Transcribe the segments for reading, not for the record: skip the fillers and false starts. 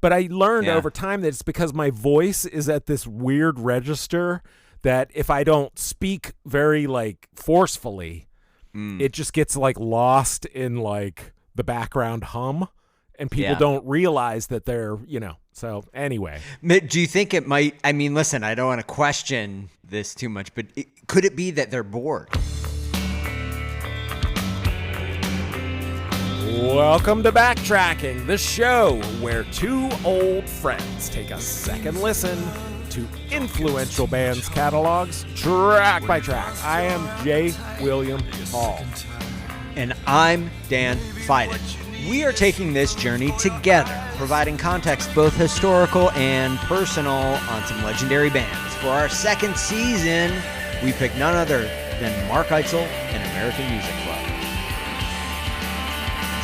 But I learned over time that it's because my voice is at this weird register that if I don't speak very like forcefully, it just gets like lost in like the background hum, and people don't realize that they're, so anyway. Do you think it might, I mean, listen, I don't want to question this too much, but could it be that they're bored? Welcome to Backtracking, the show where two old friends take a second listen to influential bands' catalogs track by track. I am J. William Hall. And I'm Dan Fidich. We are taking this journey together, providing context both historical and personal on some legendary bands. For our second season, we pick none other than Mark Eitzel and American Music Club.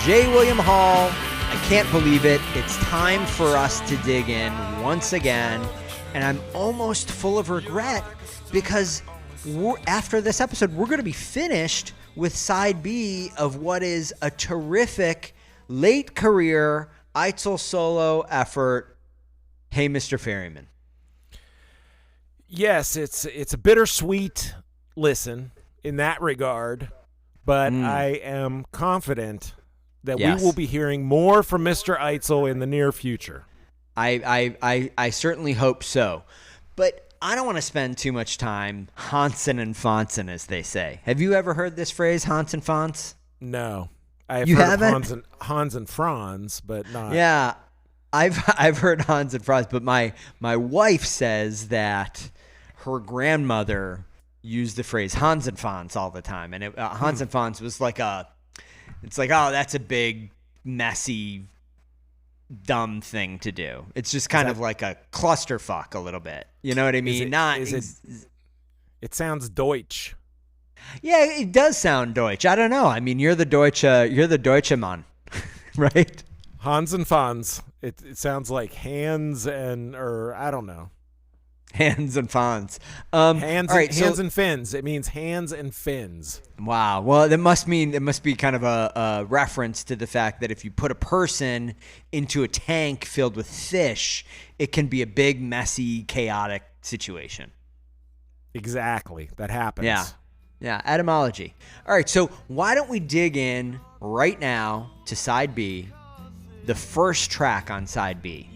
J. William Hall, I can't believe it. It's time for us to dig in once again, and I'm almost full of regret because after this episode, we're going to be finished with side B of what is a terrific late career Eitzel solo effort, Hey Mr. Ferryman. Yes, it's a bittersweet listen in that regard, but I am confident that we will be hearing more from Mr. Eitzel in the near future. I certainly hope so. But I don't want to spend too much time Hansen and Fonsen, as they say. Have you ever heard this phrase, Hans and Fonz? No. I've you heard haven't? Of Hans and Franz, but not. Yeah, I've heard Hans and Franz, but my wife says that her grandmother used the phrase Hans and Fonz all the time. And Hans and Fonz was like it's like, oh, that's a big, messy, dumb thing to do. It's just kind of like a clusterfuck a little bit. You know what I mean? It sounds Deutsch. Yeah, it does sound Deutsch. I don't know. I mean, you're the Deutsche Mann, right? Hans and Fanz. It sounds like hands or I don't know. Hands and Fonz. Hands and fins. It means hands and fins. Wow. Well, it must be kind of a reference to the fact that if you put a person into a tank filled with fish, it can be a big, messy, chaotic situation. Exactly. That happens. Yeah. Etymology. All right. So why don't we dig in right now to side B, the first track on side B.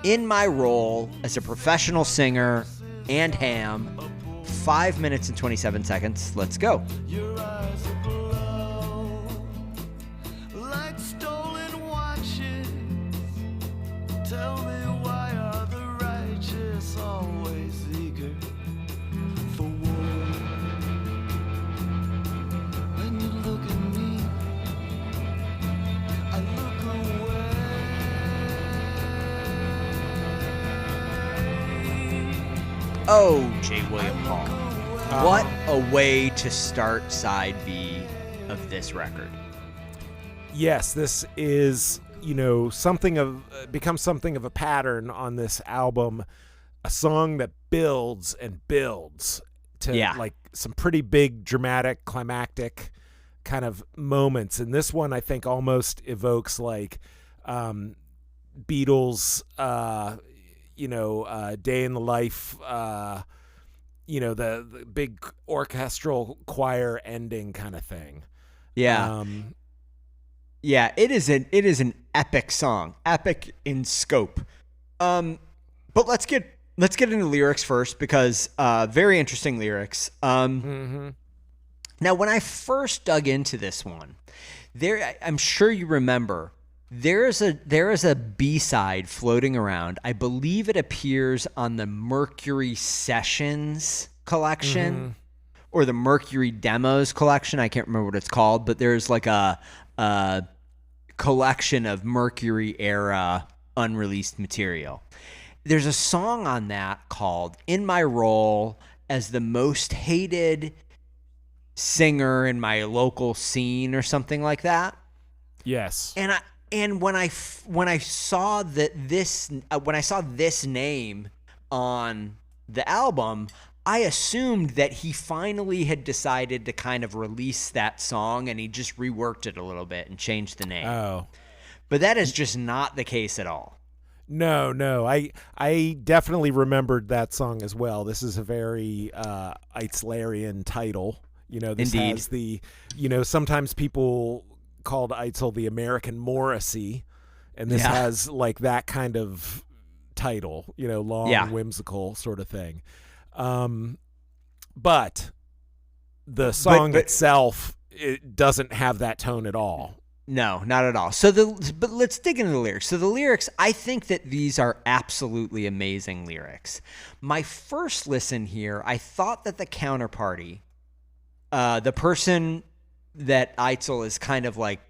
In my role as a professional singer and ham, 5 minutes and 27 seconds. Let's go. Your eyes aglow like stolen watches. Tell me, why are the righteous always eager for war? When you look at me, I look away. Oh, J. William Hall. What a way to start side B of this record. Yes, this is, becomes something of a pattern on this album. A song that builds and builds to like some pretty big, dramatic, climactic kind of moments. And this one, I think, almost evokes like Beatles, Day in the Life, the big orchestral choir ending kind of thing. Yeah. It is an epic song, epic in scope. But let's get into lyrics first because very interesting lyrics. Now, when I first dug into this one, I'm sure you remember. There is a B-side floating around. I believe it appears on the Mercury Sessions collection or the Mercury Demos collection. I can't remember what it's called, but there's like a collection of Mercury era unreleased material. There's a song on that called In My Role as the Most Hated Singer in My Local Scene or something like that. Yes. And when I saw this name on the album, I assumed that he finally had decided to kind of release that song and he just reworked it a little bit and changed the name. Oh. But that is just not the case at all. No. I definitely remembered that song as well. This is a very Eitzlerian title. This Indeed. has the, sometimes people called Eitzel the American Morrissey, and this has like that kind of title, long, whimsical sort of thing. But the song itself, it doesn't have that tone at all. No, not at all. But let's dig into the lyrics. So the lyrics, I think that these are absolutely amazing lyrics. My first listen here, I thought that the counterparty, the person that Eitzel is kind of like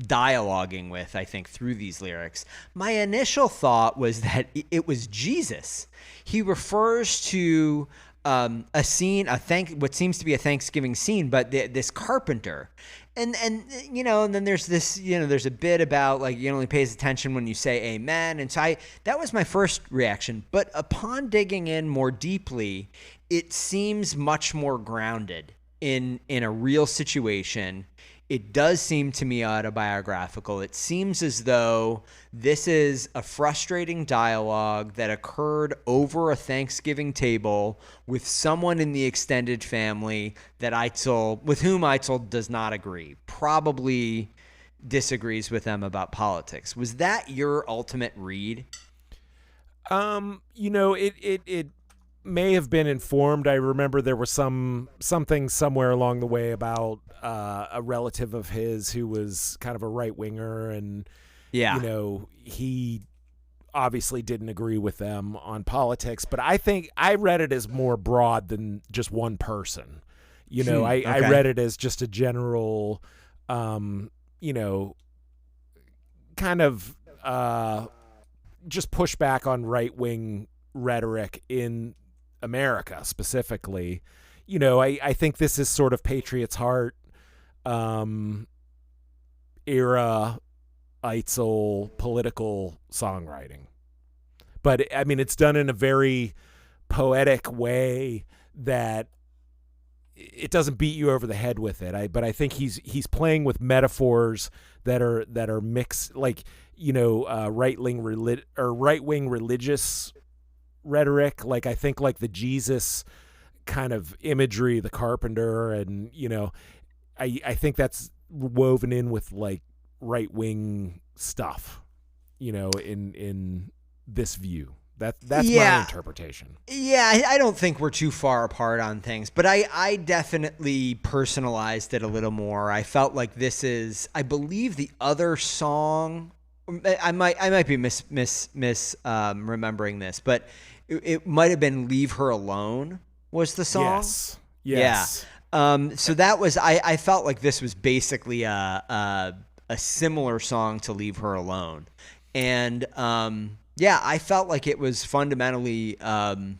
dialoguing with, I think, through these lyrics, my initial thought was that it was Jesus. He refers to a scene, what seems to be a Thanksgiving scene, but this carpenter. And then there's this, there's a bit about like, only pays attention when you say amen. And so that was my first reaction. But upon digging in more deeply, it seems much more grounded in a real situation. It does seem to me autobiographical. It seems as though this is a frustrating dialogue that occurred over a Thanksgiving table with someone in the extended family with whom Eitzel does not agree, probably disagrees with them about politics. Was that your ultimate read? It may have been informed. I remember there was something somewhere along the way about a relative of his who was kind of a right winger, and he obviously didn't agree with them on politics. But I think I read it as more broad than just one person. I read it as just a general, kind of just pushback on right wing rhetoric in America specifically. I think this is sort of Patriot's Heart era Eitzel political songwriting. But I mean, it's done in a very poetic way that it doesn't beat you over the head with it. But I think he's playing with metaphors that are mixed, like right wing religious rhetoric. Like I think like the Jesus kind of imagery, the carpenter, and I think that's woven in with like right wing stuff. In this view. That's my interpretation. Yeah, I don't think we're too far apart on things, but I definitely personalized it a little more. I felt like this is, I believe the other song, I might be remembering this, but it might have been "Leave Her Alone" was the song. Yes. Yeah. So that was, I felt like this was basically a similar song to "Leave Her Alone," and I felt like it was fundamentally about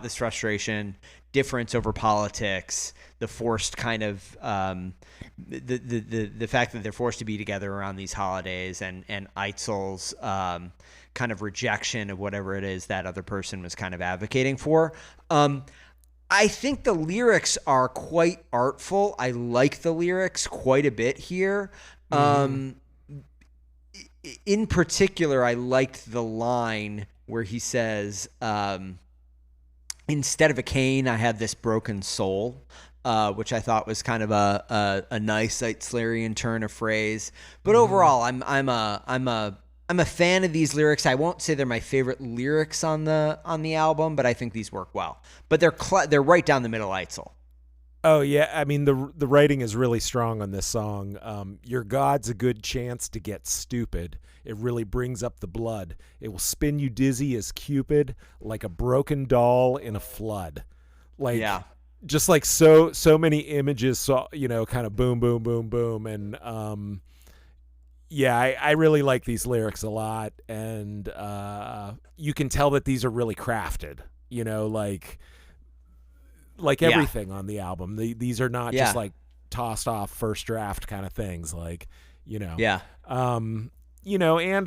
this frustration, difference over politics, the forced kind of the fact that they're forced to be together around these holidays, and Eitzel's kind of rejection of whatever it is that other person was kind of advocating for. I think the lyrics are quite artful. I like the lyrics quite a bit here. In particular, I liked the line where he says, instead of a cane, I have this broken soul, which I thought was kind of a nice Eitzlerian turn of phrase. But overall, I'm a fan of these lyrics. I won't say they're my favorite lyrics on the album, but I think these work well. But they're right down the middle, Eitzel. Oh yeah, I mean the writing is really strong on this song. Your God's a good chance to get stupid. It really brings up the blood. It will spin you dizzy as Cupid, like a broken doll in a flood. Like just like so many images, kind of boom, boom, boom, boom, and I really like these lyrics a lot, and you can tell that these are really crafted. Like everything on the album. These are not just like tossed off first draft kind of things, and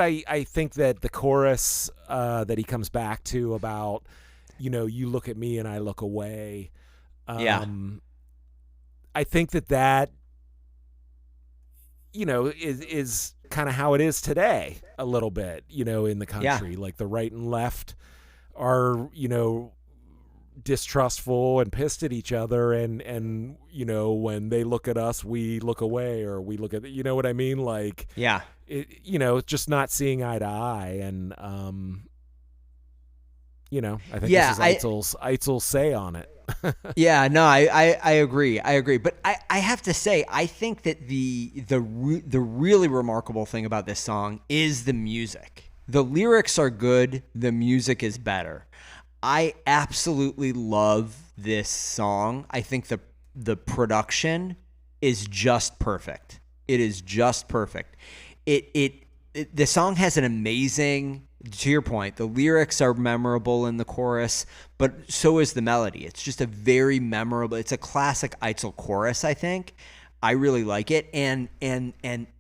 I think that the chorus that he comes back to about, you look at me and I look away. I think that is kind of how it is today a little bit, in the country. Like the right and left are, distrustful and pissed at each other, and when they look at us, we look away, or we look at, what I mean? Like, it's just not seeing eye to eye. And I think this is Eitzel's say on it. Yeah, no, I agree. But I have to say, I think that the really remarkable thing about this song is the music. The lyrics are good. The music is better. I absolutely love this song. I think the production is just perfect. It is just perfect. The song has an amazing, to your point, the lyrics are memorable in the chorus, but so is the melody. It's just a very memorable, it's a classic Eitzel chorus, I think. I really like it. And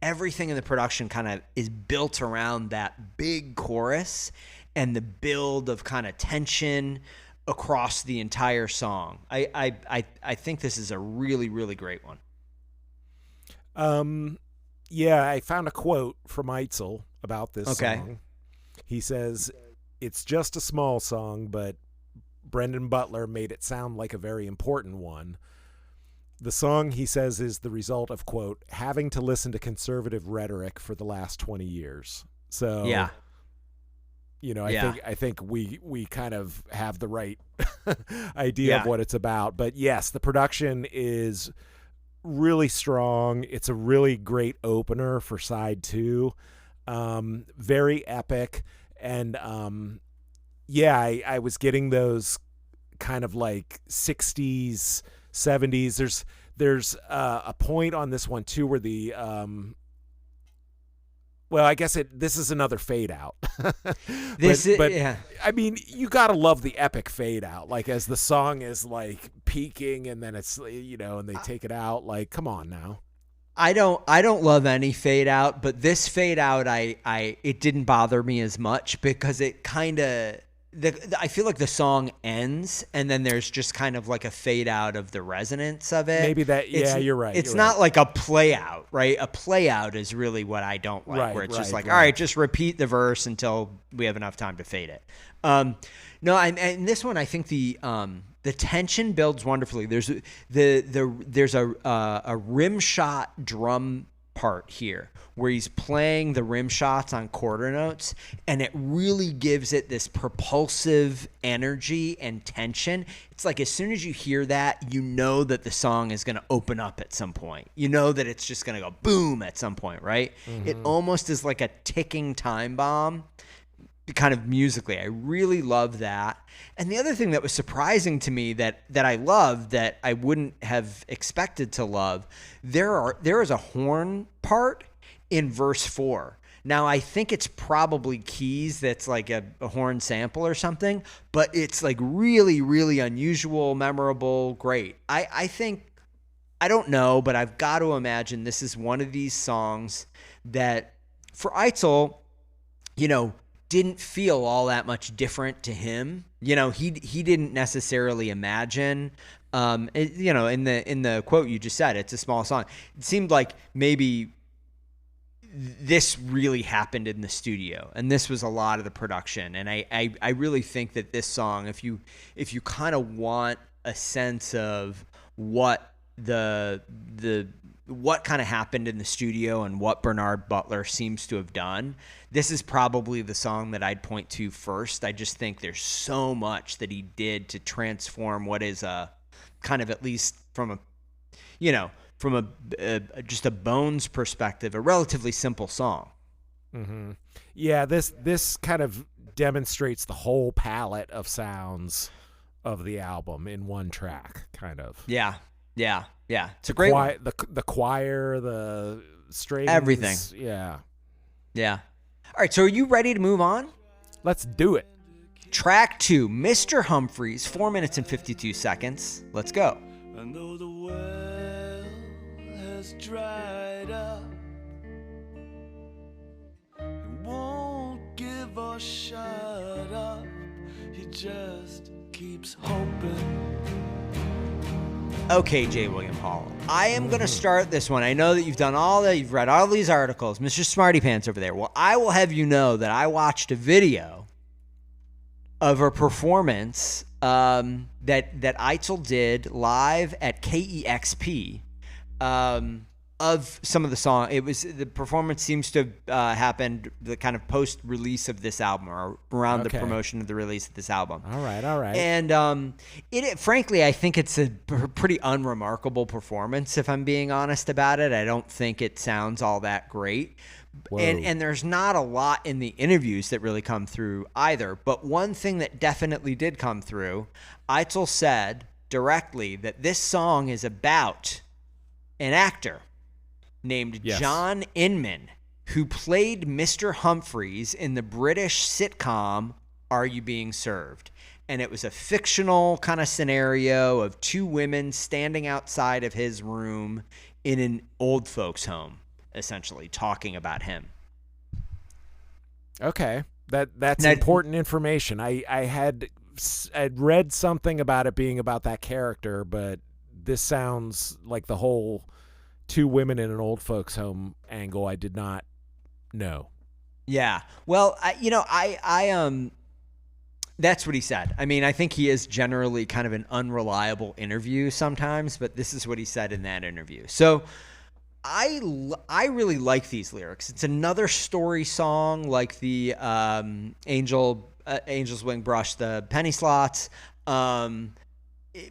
everything in the production kind of is built around that big chorus and the build of kind of tension across the entire song. I think this is a really, really great one. Yeah, I found a quote from Eitzel about this song. He says, "It's just a small song, but Brendan Butler made it sound like a very important one. The song," he says, "is the result of, quote, having to listen to conservative rhetoric for the last 20 years." So, I think we kind of have the right idea of what it's about. But yes, the production is really strong. It's a really great opener for side 2. Very epic. And I was getting those kind of like 60s, 70s. There's a point on this one too where the I guess this is another fade out. I mean, you gotta love the epic fade out, like as the song is like peaking and then it's and they take it out. Like, come on now. I don't love any fade out, but this fade out, it didn't bother me as much because it kind of, I feel like the song ends and then there's just kind of like a fade out of the resonance of it. Maybe that, you're right. It's not like a play out, right? A play out is really what I don't like, where it's just like, all right, just repeat the verse until we have enough time to fade it. No, and this one, I think the tension builds wonderfully. There's a rim shot drum part here where he's playing the rim shots on quarter notes, and it really gives it this propulsive energy and tension. It's like as soon as you hear that, you know that the song is going to open up at some point. You know that it's just going to go boom at some point, right? Mm-hmm. It almost is like a ticking time bomb, kind of musically. I really love that. And the other thing that was surprising to me that I love, that I wouldn't have expected to love, there is a horn part in verse 4. Now, I think it's probably keys that's like a horn sample or something, but it's like really, really unusual, memorable, great. I think, I don't know, but I've got to imagine this is one of these songs that for Eitzel, didn't feel all that much different to him. He didn't necessarily imagine, in the quote you just said, it's a small song. It seemed like maybe this really happened in the studio, and this was a lot of the production. And I really think that this song, if you kind of want a sense of what what kind of happened in the studio and what Bernard Butler seems to have done, this is probably the song that I'd point to first. I just think there's so much that he did to transform what is a kind of, at least from just a bones perspective, a relatively simple song. Mm-hmm. Yeah, this kind of demonstrates the whole palette of sounds of the album in one track, kind of. Yeah. It's a great one. The choir, the strings, everything. Yeah. All right, so are you ready to move on? Let's do it. Track 2, Mr. Humphries, 4 minutes and 52 seconds. Let's go. I know the well has dried up. He won't give or shut up. He just keeps hoping. Okay, J. William Hall. I am going to start this one. I know that you've read all these articles, Mr. Smarty Pants over there. Well, I will have you know that I watched a video of a performance that Eitzel did live at KEXP of some of the song. The performance seems to have happened the kind of post-release of this album, or around the promotion of the release of this album. All right. And frankly, I think it's a pretty unremarkable performance, if I'm being honest about it. I don't think it sounds all that great. And there's not a lot in the interviews that really come through either. But one thing that definitely did come through, Eitzel said directly that this song is about an actor named John Inman, who played Mr. Humphries in the British sitcom Are You Being Served? And it was a fictional kind of scenario of two women standing outside of his room in an old folks' home, essentially talking about him. Okay, that's important information. I'd read something about it being about that character, but this sounds like the whole two women in an old folks home angle I did not know. Yeah. Well, I that's what he said. I mean, I think he is generally kind of an unreliable interview sometimes, but this is what he said in that interview. So I really like these lyrics. It's another story song like the Angel's Wing Brush, the Penny Slots.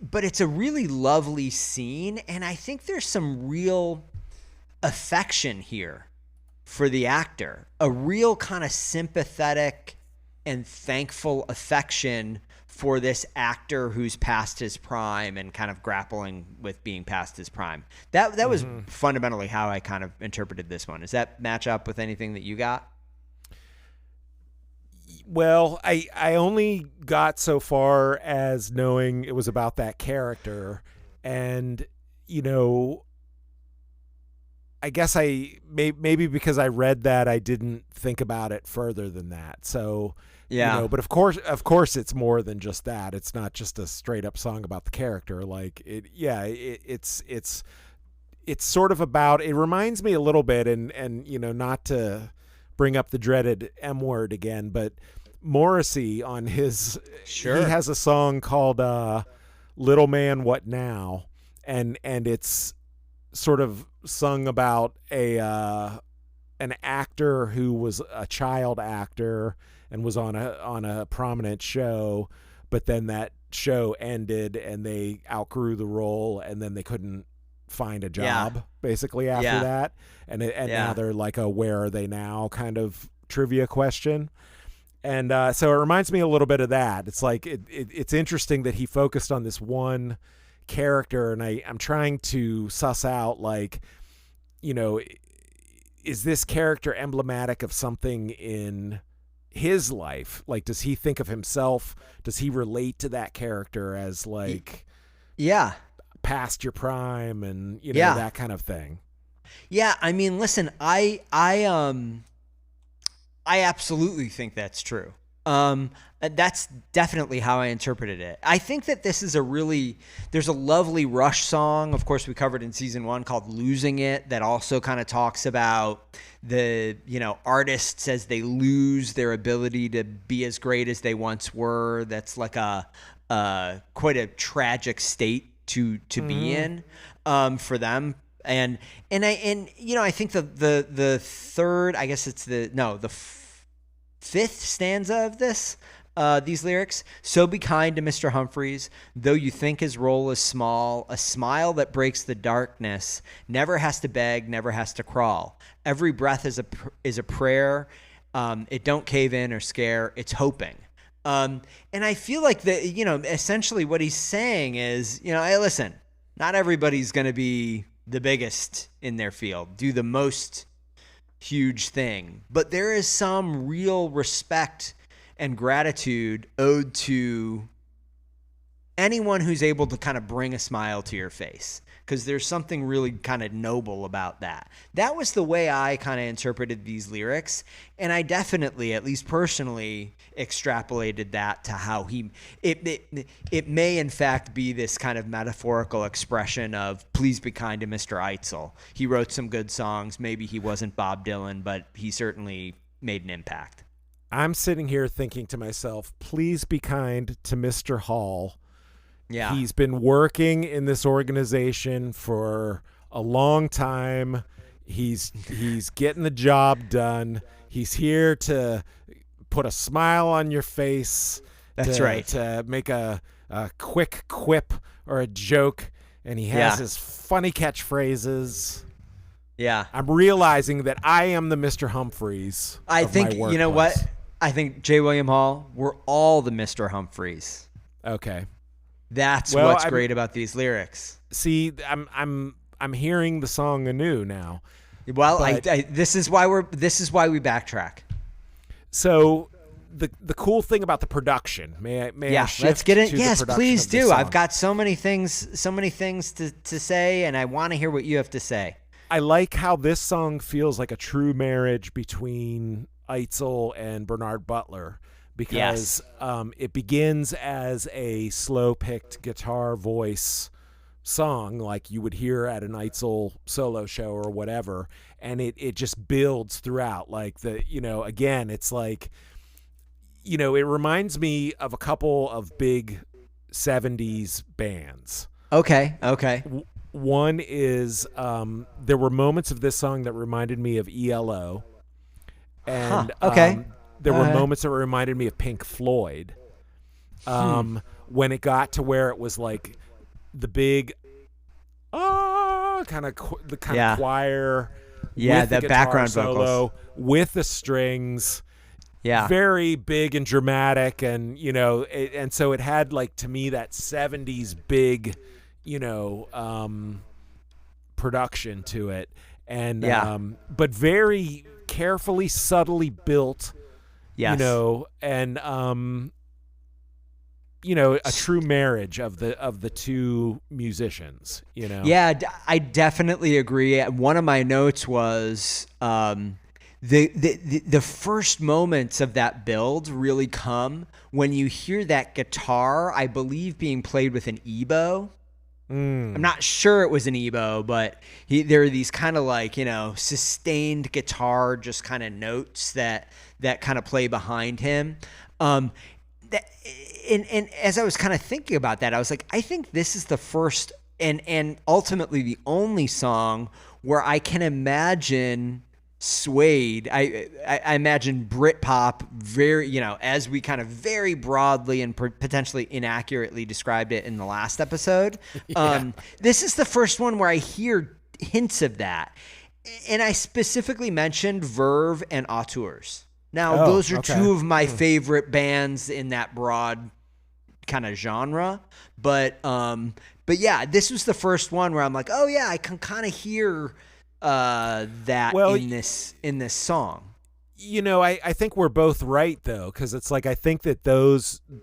But it's a really lovely scene, and I think there's some real affection here for the actor, a real kind of sympathetic and thankful affection for this actor who's past his prime and kind of grappling with being past his prime. That was fundamentally how I kind of interpreted this one. Does that match up with anything that you got? Well, I only got so far as knowing it was about that character, and I guess maybe because I read that I didn't think about it further than that. So but of course it's more than just that. It's not just a straight up song about the character. Like it's sort of about. It reminds me a little bit, and not to bring up the dreaded M word again, but Morrissey on his he has a song called Little Man What Now, and it's sort of sung about an actor who was a child actor and was on a prominent show, but then that show ended and they outgrew the role, and then they couldn't find a job basically after that, and now they're like a where are they now kind of trivia question. And so it reminds me a little bit of that. It's like it's interesting that he focused on this one character, and I'm trying to suss out, like, is this character emblematic of something in his life? Like, does he think of himself? Does he relate to that character as like past your prime and that kind of thing? Yeah, I mean, listen, I absolutely think that's true. That's definitely how I interpreted it. I think that this is there's a lovely Rush song, of course, we covered in season 1 called Losing It, that also kind of talks about the, artists as they lose their ability to be as great as they once were. That's like quite a tragic state to be in, for them. And I think the third, I guess it's the fifth stanza of these lyrics. So be kind to Mr. Humphries, though you think his role is small, a smile that breaks the darkness, never has to beg, never has to crawl. Every breath is a prayer. It don't cave in or scare, it's hoping. And I feel like essentially what he's saying is, hey, listen, not everybody's going to be the biggest in their field, do the most huge thing, but there is some real respect and gratitude owed to anyone who's able to kind of bring a smile to your face, because there's something really kind of noble about that. That was the way I kind of interpreted these lyrics, and I definitely, at least personally, extrapolated that to how it may in fact be this kind of metaphorical expression of please be kind to Mr. Eitzel. He wrote some good songs. Maybe he wasn't Bob Dylan, but he certainly made an impact. I'm sitting here thinking to myself, please be kind to Mr. Hall. Yeah. He's been working in this organization for a long time. He's getting the job done. He's here to put a smile on your face. That's right. To make a quick quip or a joke. And he has his funny catchphrases. Yeah. I'm realizing that I am the Mr. Humphries. I think, you know what? I think J. William Hall, we're all the Mr. Humphries. Okay. That's what's great about these lyrics. See, I'm hearing the song anew now. Well, this is why we backtrack. So the cool thing about the production, may I shift let's get in. to Yes, the production please of the do. song? I've got so many things to say, and I want to hear what you have to say. I like how this song feels like a true marriage between Eitzel and Bernard Butler, because it begins as a slow-picked guitar voice song like you would hear at an Eitzel solo show or whatever, and it just builds throughout. Like again, it's like, it reminds me of a couple of big 70s bands. Okay. One is there were moments of this song that reminded me of ELO. And there were moments that reminded me of Pink Floyd. When it got to where it was like the big kind of choir, with the background solo, vocals with the strings, very big and dramatic, and and so it had, like, to me, that 70s big, production to it, and but very carefully, subtly built, and a true marriage of the two musicians. Yeah, I definitely agree. One of my notes was the first moments of that build really come when you hear that guitar, I believe, being played with an ebow. I'm not sure it was an ebow, but there are these kind of like, sustained guitar, just kind of notes that kind of play behind him. And as I was kind of thinking about that, I was like, I think this is the first and ultimately the only song where I can imagine Suede. I imagine Britpop very, as we kind of very broadly and potentially inaccurately described it in the last episode. This is the first one where I hear hints of that. And I specifically mentioned Verve and Auteurs. Now, those are two of my favorite bands in that broad kind of genre. But yeah, this was the first one where I'm like, oh yeah, I can kind of hear that in this song. I think we're both right, though, because it's like I think that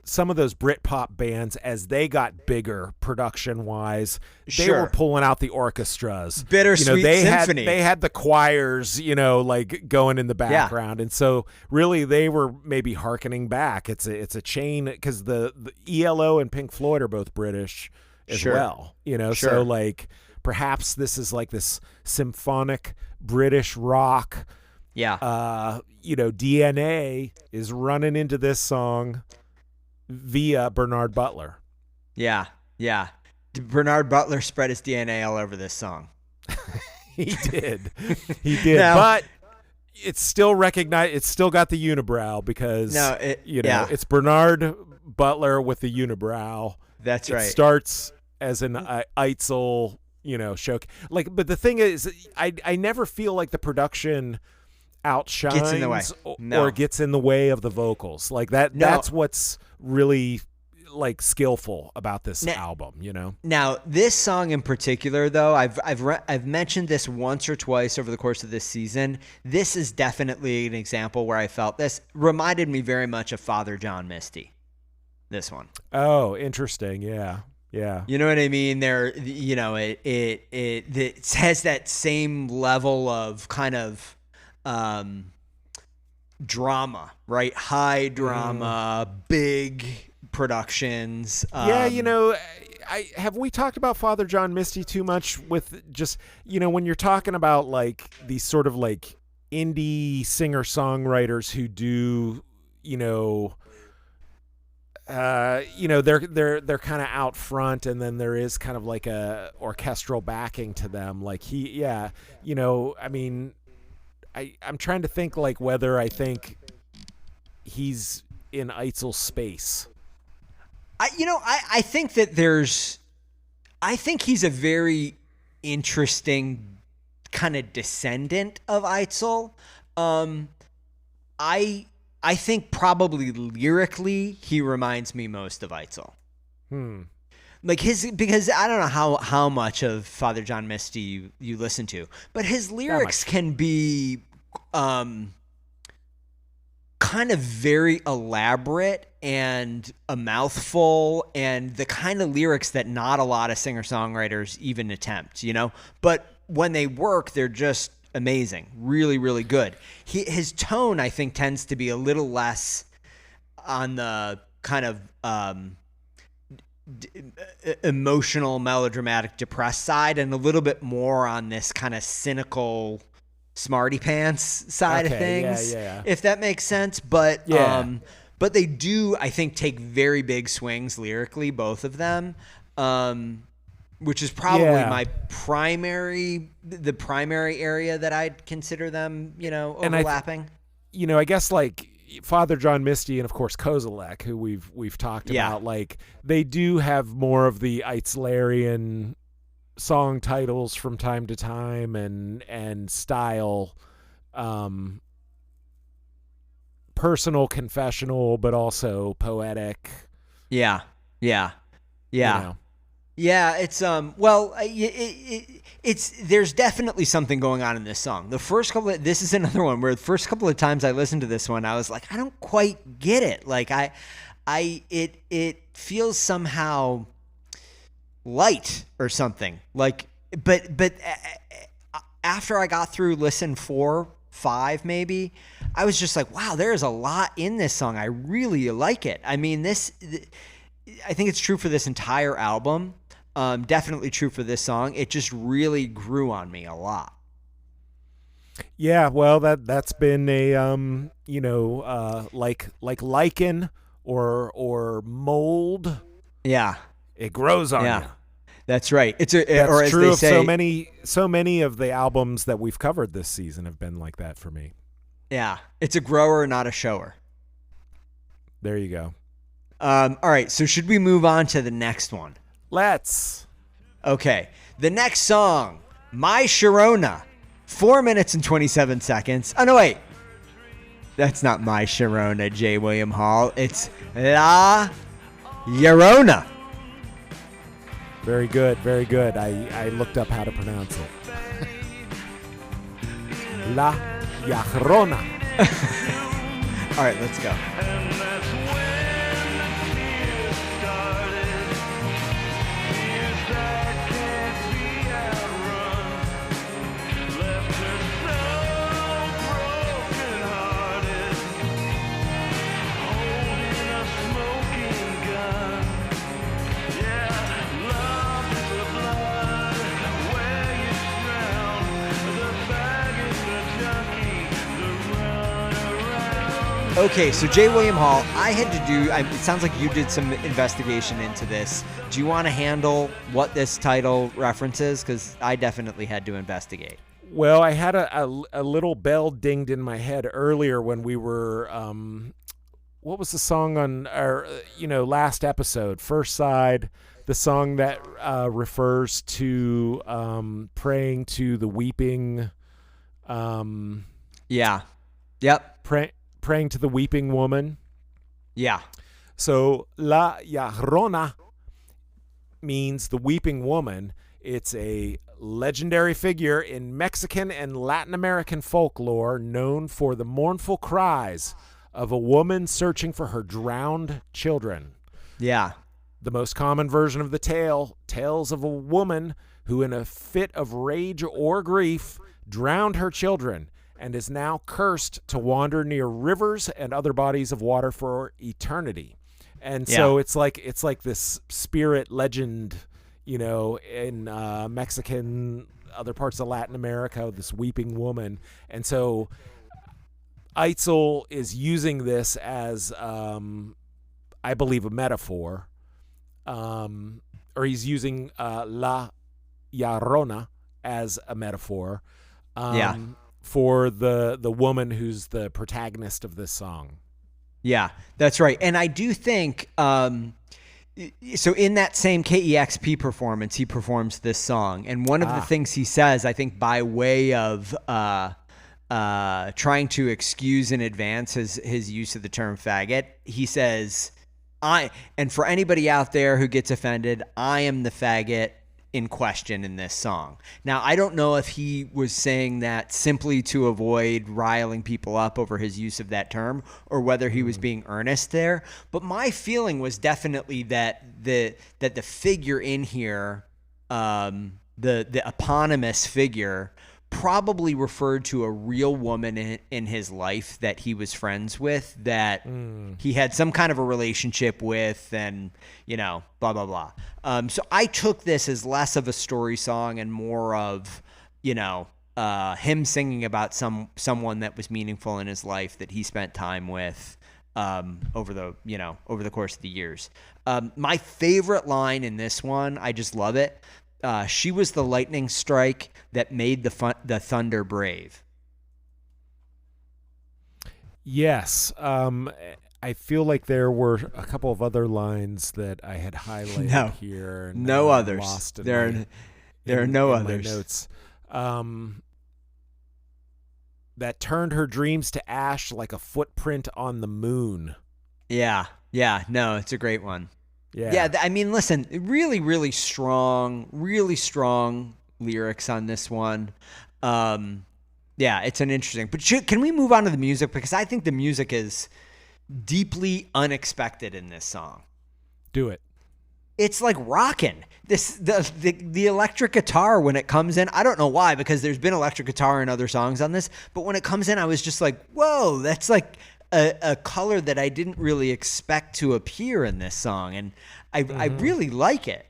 some of those Britpop bands, as they got bigger production wise, they were pulling out the orchestras. Bittersweet Symphony. They had the choirs, like going in the background, and so really they were maybe hearkening back. It's a chain, because the ELO and Pink Floyd are both British as well. So like perhaps this is like this symphonic British rock. DNA is running into this song via Bernard Butler. Yeah. Bernard Butler spread his DNA all over this song. He did. But it's still recognized. It's still got the unibrow because it's Bernard Butler with the unibrow. That's right. It starts as an Eitzel, show. Like, but the thing is, I never feel like the production outshines gets in the way. or gets in the way of the vocals. Like that. No. That's what's really like skillful about this album. Now, this song in particular, though, I've mentioned this once or twice over the course of this season. This is definitely an example where I felt this reminded me very much of Father John Misty. this one. Oh, interesting. Yeah. Yeah. You know what I mean? There, you know, it has that same level of kind of drama, right? High drama, big productions. Yeah, you know, have we talked about Father John Misty too much with just, you know, when you're talking about like these sort of like indie singer-songwriters who do, they're kind of out front, and then there is kind of like a orchestral backing to them. Like I mean, I'm trying to think like whether I think he's in Eitzel's space. I think that I think he's a very interesting kind of descendant of Eitzel. I think probably lyrically he reminds me most of Eitzel. Like because I don't know how much of Father John Misty you listen to, but his lyrics can be kind of very elaborate and a mouthful, and the kind of lyrics that not a lot of singer-songwriters even attempt, you know? But when they work, they're just amazing. Really, really good. His tone, I think, tends to be a little less on the kind of emotional, melodramatic, depressed side, and a little bit more on this kind of cynical, smarty pants side of things. Yeah. If that makes sense. But but they do, I think, take very big swings lyrically, both of them. Which is probably the primary area that I'd consider them, overlapping. I guess like Father John Misty and of course Kozilek, who we've talked about, like they do have more of the Eitzlerian song titles from time to time and style, personal, confessional, but also poetic. Yeah. Yeah, it's there's definitely something going on in this song. This is another one where the first couple of times I listened to this one, I was like, I don't quite get it. Like it feels somehow light or something. Like, but after I got through listen 4, 5 maybe, I was just like, wow, there's a lot in this song. I really like it. I mean, I think it's true for this entire album. Definitely true for this song. It just really grew on me a lot. Yeah, well, that's been a like lichen or mold. Yeah, it grows on you. That's right. That's true of so many of the albums that we've covered this season have been like that for me. Yeah, it's a grower, not a shower. There you go. All right, so should we move on to the next one? Let's. Okay, the next song, My Llorona, 4 minutes and 27 seconds. Oh, no, wait. That's not My Llorona, J. William Hall. It's La Llorona. Very good, very good. I looked up how to pronounce it. La Llorona. All right, let's go. Okay, so J. William Hall, I had to do, it sounds like you did some investigation into this. Do you want to handle what this title references? Because I definitely had to investigate. Well, I had a little bell dinged in my head earlier when we were, what was the song on our, last episode? First Side, the song that refers to praying to the weeping. Yeah. Yep. Praying to the weeping woman. Yeah. So La Llorona means the weeping woman. It's a legendary figure in Mexican and Latin American folklore known for the mournful cries of a woman searching for her drowned children. Yeah. The most common version of the tale tells of a woman who, in a fit of rage or grief, drowned her children and is now cursed to wander near rivers and other bodies of water for eternity. And so it's like this spirit legend, in Mexican, other parts of Latin America, this weeping woman. And so Eitzel is using this as, I believe, a metaphor. Or he's using La Llorona as a metaphor for the woman who's the protagonist of this song. Yeah, that's right. And I do think, so in that same KEXP performance, he performs this song. And one of the things he says, I think by way of trying to excuse in advance his use of the term faggot, he says, and for anybody out there who gets offended, I am the faggot in question in this song. Now, I don't know if he was saying that simply to avoid riling people up over his use of that term, or whether he was being earnest there. But my feeling was definitely that the figure in here, the eponymous figure, probably referred to a real woman in his life that he was friends with, that he had some kind of a relationship with, and blah blah blah. So I took this as less of a story song and more of him singing about someone that was meaningful in his life that he spent time with over the course of the years. My favorite line in this one, I just love it. She was the lightning strike that made the thunder brave. Yes. I feel like there were a couple of other lines that I had highlighted here. And no others. Lost in there are no others. My notes. That turned her dreams to ash like a footprint on the moon. Yeah. No, it's a great one. Yeah. I mean, listen, really, really strong lyrics on this one. It's an interesting. But can we move on to the music? Because I think the music is deeply unexpected in this song. Do it. It's like rocking. The electric guitar when it comes in, I don't know why, because there's been electric guitar in other songs on this, but when it comes in, I was just like, whoa, that's like a color that I didn't really expect to appear in this song, and I really like it.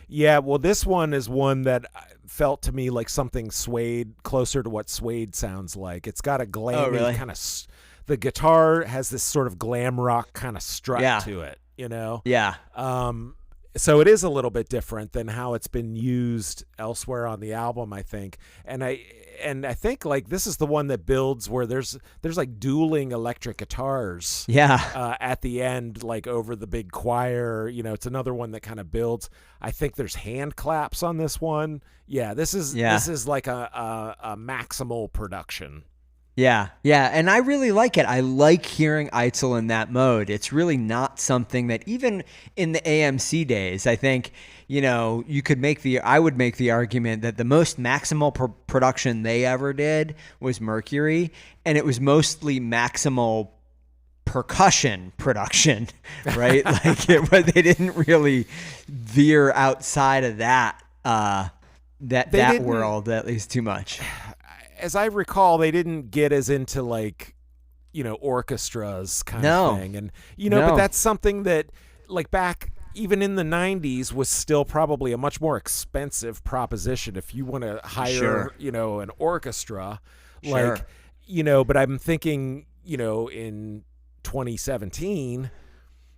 Yeah, well, this one is one that felt to me like something Suede, closer to what Suede sounds like. It's got a glammy kind of. The guitar has this sort of glam rock kind of strut to it, Yeah. So it is a little bit different than how it's been used elsewhere on the album, I think. And I think like this is the one that builds where there's like dueling electric guitars. Yeah. At the end, like over the big choir, it's another one that kind of builds. I think there's hand claps on this one. Yeah, this is like a maximal production. Yeah, and I really like it. I like hearing Eitzel in that mode. It's really not something that even in the AMC days, I think, you could I would make the argument that the most maximal production they ever did was Mercury, and it was mostly maximal percussion production, right? But they didn't really veer outside of that world at least too much. As I recall, they didn't get as into like, orchestras kind of thing. And, but that's something that like back even in the 90s was still probably a much more expensive proposition if you want to hire, an orchestra. Sure. Like, but I'm thinking, in 2017,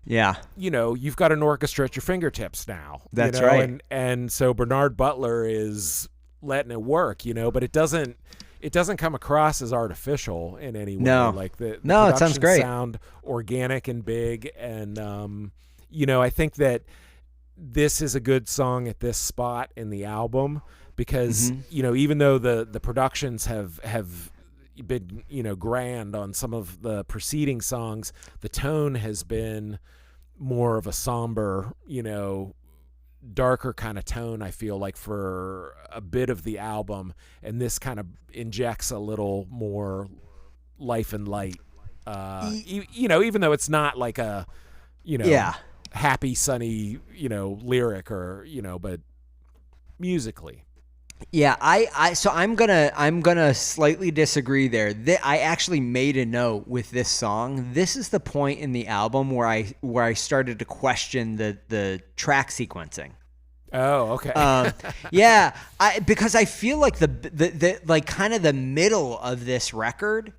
you've got an orchestra at your fingertips now. That's right. And so Bernard Butler is letting it work, but it doesn't come across as artificial in any way. No. Like the it sounds great. Sound organic and big, and I think that this is a good song at this spot in the album because even though the productions have been grand on some of the preceding songs, the tone has been more of a somber, darker kind of tone, I feel like, for a bit of the album, and this kind of injects a little more life and light, even though it's not like a happy, sunny, lyric or, but musically. Yeah, so I'm gonna slightly disagree there. I actually made a note with this song. This is the point in the album where I started to question the track sequencing. Oh, okay. Yeah, because I feel like the like kind of the middle of this record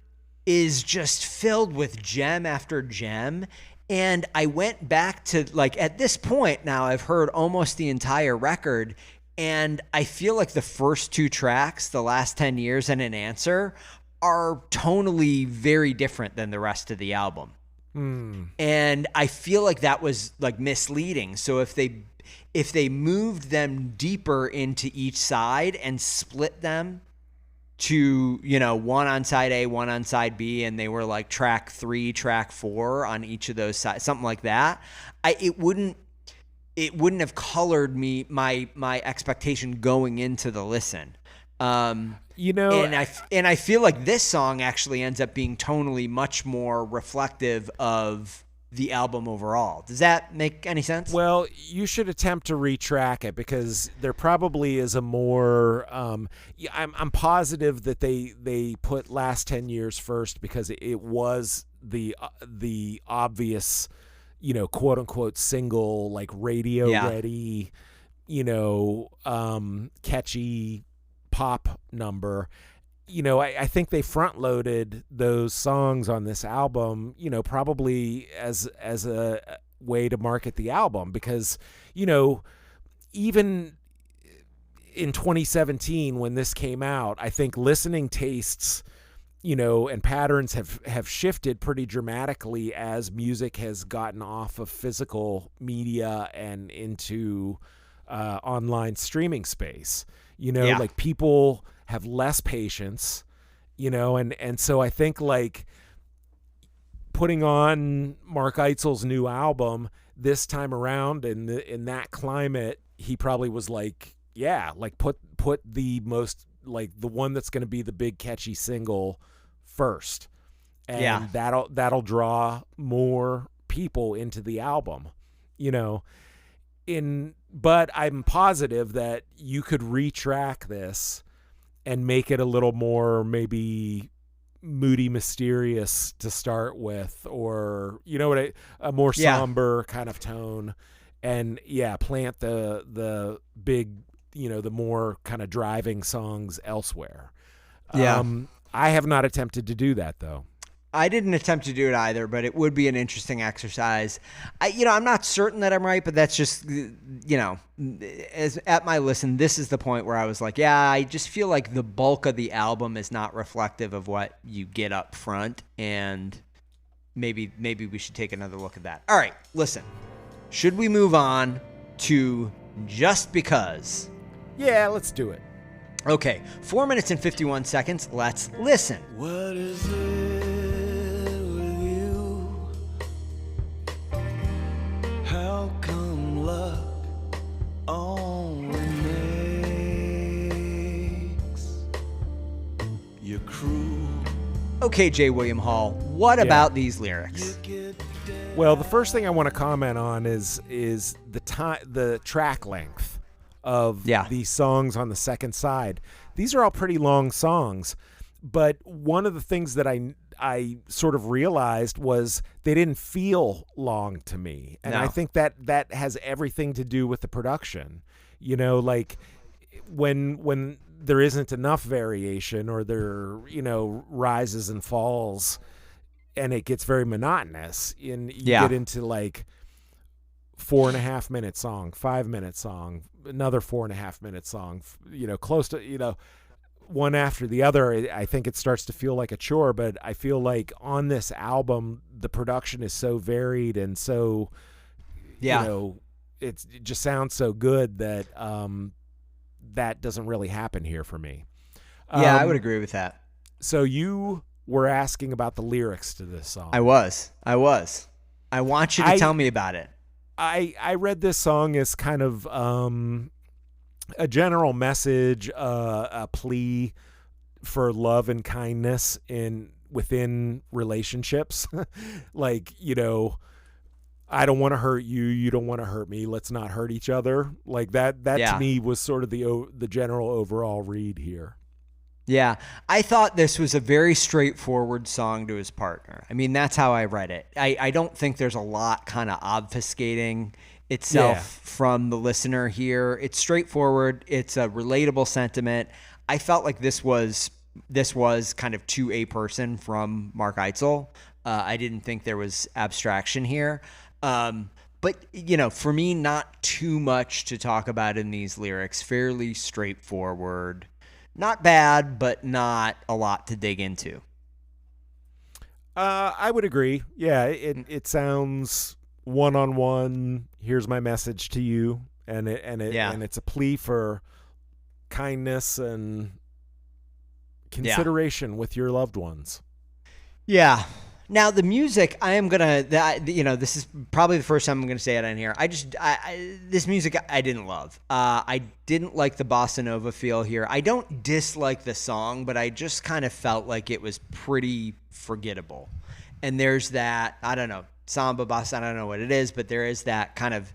is just filled with gem after gem. And I went back to, like, at this point now I've heard almost the entire record. And I feel like the first two tracks, The Last 10 Years and An Answer, are tonally very different than the rest of the album. And I feel like that was like misleading. So if they moved them deeper into each side and split them to, one on side A, one on side B, and they were like track 3, track 4 on each of those sides, something like that, it wouldn't have colored my expectation going into the listen. And I feel like this song actually ends up being tonally much more reflective of the album overall. Does that make any sense? Well, you should attempt to retrack it, because there probably is a more I'm positive that they put Last 10 Years first because it was the obvious, quote unquote single, like radio ready, catchy pop number. I think they front loaded those songs on this album, probably as a way to market the album, because, even in 2017, when this came out, I think listening tastes, and patterns have shifted pretty dramatically as music has gotten off of physical media and into online streaming space. Like people have less patience, and so I think like putting on Mark Eitzel's new album this time around in that climate, he probably was like, put the most, like, the one that's going to be the big catchy single first, and that'll draw more people into the album, but I'm positive that you could retrack this and make it a little more maybe moody, mysterious to start with, or a more somber kind of tone, and plant the big, the more kind of driving songs elsewhere. I have not attempted to do that, though. I didn't attempt to do it either, but it would be an interesting exercise. I'm not certain that I'm right, but that's just, as at my listen, this is the point where I was like, I just feel like the bulk of the album is not reflective of what you get up front, and maybe we should take another look at that. All right, listen. Should we move on to Just Because? Yeah, let's do it. Okay, 4 minutes and 51 seconds. Let's listen. What is it with you? How come luck only makes you cruel? Okay, J. William Hall, what about these lyrics? Well, the first thing I want to comment on is the track length of these songs on the second side. These are all pretty long songs, but one of the things that I sort of realized was they didn't feel long to me, and I think that has everything to do with the production. Like when there isn't enough variation, or there rises and falls, and it gets very monotonous, and you get into like 4.5 minute song, 5 minute song, another 4.5 minute song, close to, one after the other. I think it starts to feel like a chore, but I feel like on this album, the production is so varied and so, it just sounds so good that that doesn't really happen here for me. I would agree with that. So you were asking about the lyrics to this song. I was. I want you to tell me about it. I read this song as kind of a general message, a plea for love and kindness within relationships. Like, I don't want to hurt you. You don't want to hurt me. Let's not hurt each other. Like that to me was sort of the general overall read here. Yeah, I thought this was a very straightforward song to his partner. I mean, that's how I read it. I don't think there's a lot kind of obfuscating itself from the listener here. It's straightforward. It's a relatable sentiment. I felt like this was kind of to a person from Mark Eitzel. I didn't think there was abstraction here. But, for me, not too much to talk about in these lyrics. Fairly straightforward. Not bad, but not a lot to dig into. I would agree. Yeah, it sounds one-on-one. Here's my message to you, and it's a plea for kindness and consideration with your loved ones. Yeah. Now the music, I am gonna, this is probably the first time I'm gonna say it on here. This music I didn't love. I didn't like the bossa nova feel here. I don't dislike the song, but I just kind of felt like it was pretty forgettable. And there's that, I don't know, samba bossa, I don't know what it is, but there is that kind of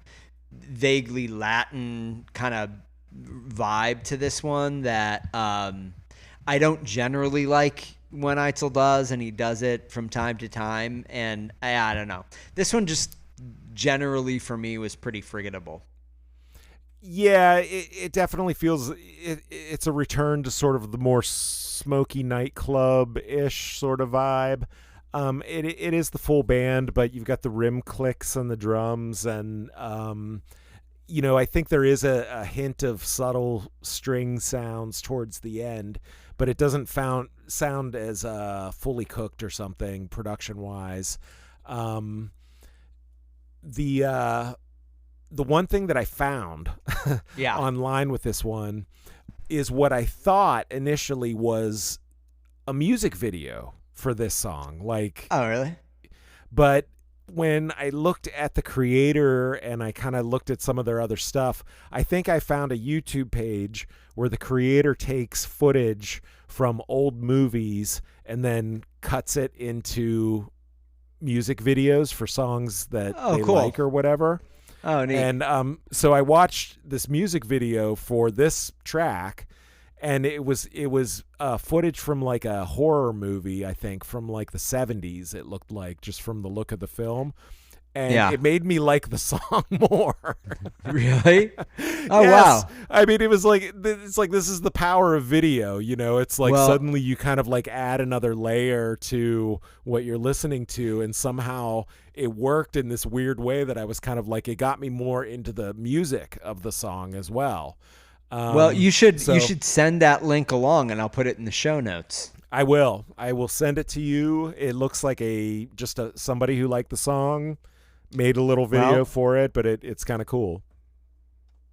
vaguely Latin kind of vibe to this one that I don't generally like when Eitzel does, and he does it from time to time, and I don't know. This one just generally for me was pretty forgettable. Yeah, it definitely feels it's a return to sort of the more smoky nightclub-ish sort of vibe. It is the full band, but you've got the rim clicks and the drums, and I think there is a hint of subtle string sounds towards the end, but it doesn't sound as fully cooked or something production-wise. The one thing that I found online with this one is what I thought initially was a music video for this song. Like, oh, really? But when I looked at the creator and I kind of looked at some of their other stuff, I think I found a YouTube page where the creator takes footage from old movies and then cuts it into music videos for songs that they like or whatever. Oh, neat. And so I watched this music video for this track, and it was footage from like a horror movie, I think, from like the 70s, it looked like, just from the look of the film. And it made me like the song more. Really? Oh, yes. wow. I mean, it's like this is the power of video, It's like suddenly you kind of like add another layer to what you're listening to, and somehow it worked in this weird way that I was kind of like, it got me more into the music of the song as well. You should send that link along, and I'll put it in the show notes. I will send it to you. It looks like somebody who liked the song made a little video for it, but it's kind of cool.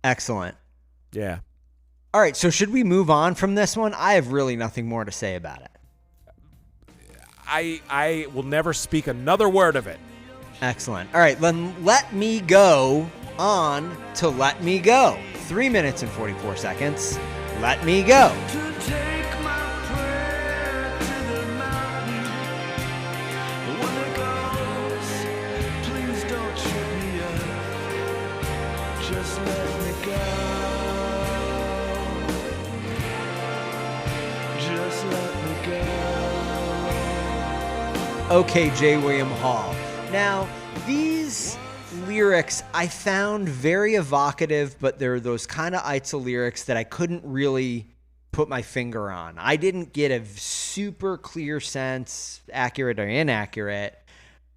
Excellent. Yeah. All right, so should we move on from this one? I have really nothing more to say about it. I will never speak another word of it. Excellent. All right, then let me go on to Let Me Go. 3 minutes and 44 seconds. Let me go. Okay, J. William Hall. Now, these lyrics I found very evocative, but they're those kind of Eitzel lyrics that I couldn't really put my finger on. I didn't get a super clear sense, accurate or inaccurate,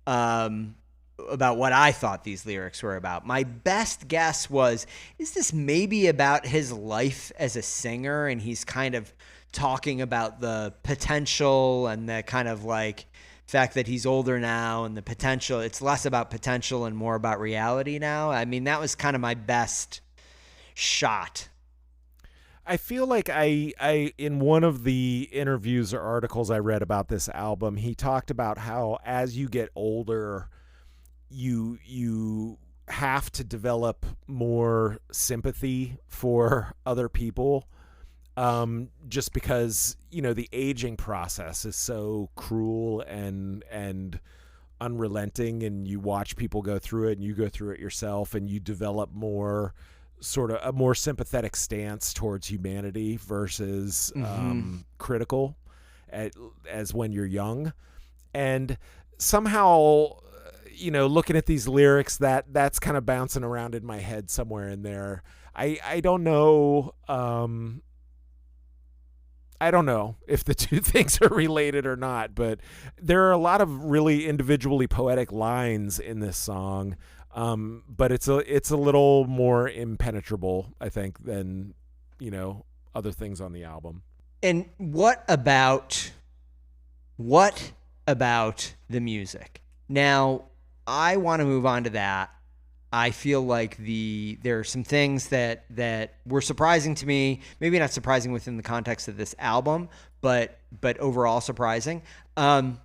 about what I thought these lyrics were about. My best guess was, is this maybe about his life as a singer, and he's kind of talking about the potential and the kind of like fact that he's older now and the potential. It's less about potential and more about reality now. I mean, that was kind of my best shot. I feel like I in one of the interviews or articles I read about this album, he talked about how as you get older, you have to develop more sympathy for other people. Just because, the aging process is so cruel and unrelenting, and you watch people go through it, and you go through it yourself, and you develop more sort of a more sympathetic stance towards humanity versus critical as when you're young. And somehow, looking at these lyrics, that's kind of bouncing around in my head somewhere in there. I don't know. I don't know if the two things are related or not, but there are a lot of really individually poetic lines in this song. But it's a little more impenetrable, I think, than, other things on the album. And what about the music? Now, I want to move on to that. I feel like there are some things that were surprising to me, maybe not surprising within the context of this album, but overall surprising. The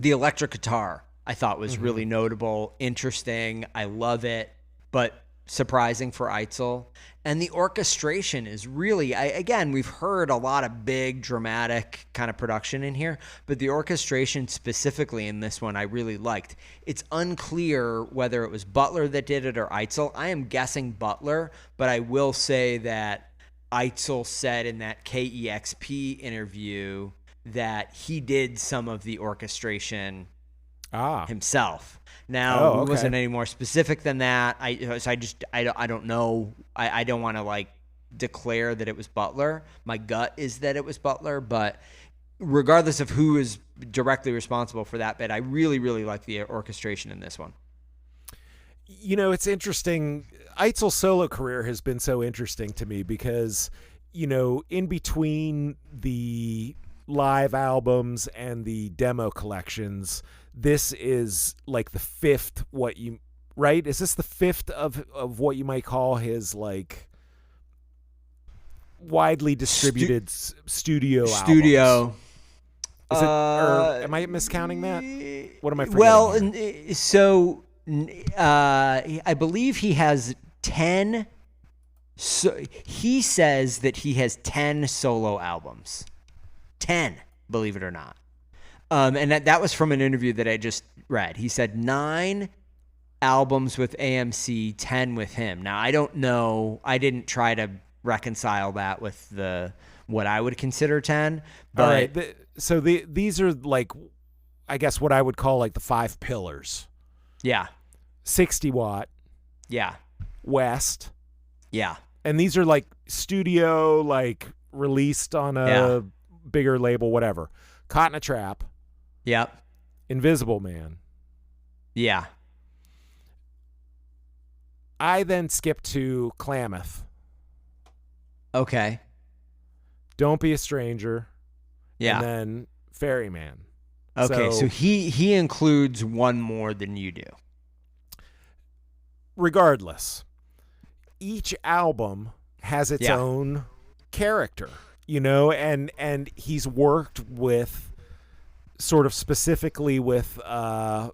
electric guitar I thought was really notable, interesting. I love it, but surprising for Eitzel. And the orchestration is really, again, we've heard a lot of big dramatic kind of production in here, but the orchestration specifically in this one I really liked. It's unclear whether it was Butler that did it or Eitzel. I am guessing Butler, but I will say that Eitzel said in that KEXP interview that he did some of the orchestration himself. Now, he wasn't any more specific than that. I don't know. I don't want to declare that it was Butler. My gut is that it was Butler, but regardless of who is directly responsible for that bit, I really, really like the orchestration in this one. It's interesting. Eitzel's solo career has been so interesting to me because, in between the live albums and the demo collections, this is like the fifth, right? Is this the fifth of what you might call his widely distributed studio albums? Is it, or am I miscounting that? What am I forgetting? Well, so I believe he has 10. So he says that he has 10 solo albums. 10, believe it or not. And that was from an interview that I just read. He said 9 albums with AMC, 10 with him. Now, I don't know. I didn't try to reconcile that with what I would consider 10. But all right. These are I guess what I would call the 5 pillars. Yeah. 60 watt. Yeah. West. Yeah. And these are studio, released on a bigger label, whatever. Caught in a Trap. Yep. Invisible Man. Yeah. I then skip to Klamath. Okay. Don't Be a Stranger. Yeah. And then Ferryman. Okay, so he includes one more than you do. Regardless, each album has its own character, and he's worked with sort of specifically with other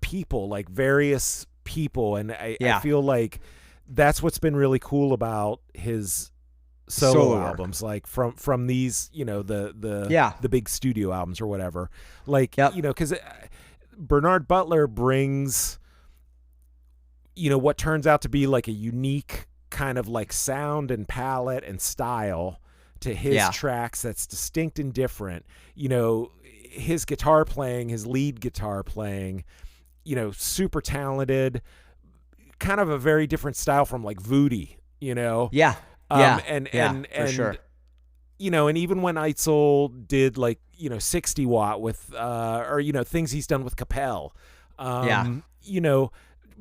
people, various people, and I feel like that's what's been really cool about his solo albums, from these, the big studio albums or whatever, because Bernard Butler brings what turns out to be a unique kind of sound and palette and style to his tracks that's distinct and different. His guitar playing, his lead guitar playing, super talented, kind of a very different style from Voodie, and for sure. And even when Eitzel did 60 watt with or things he's done with Capel,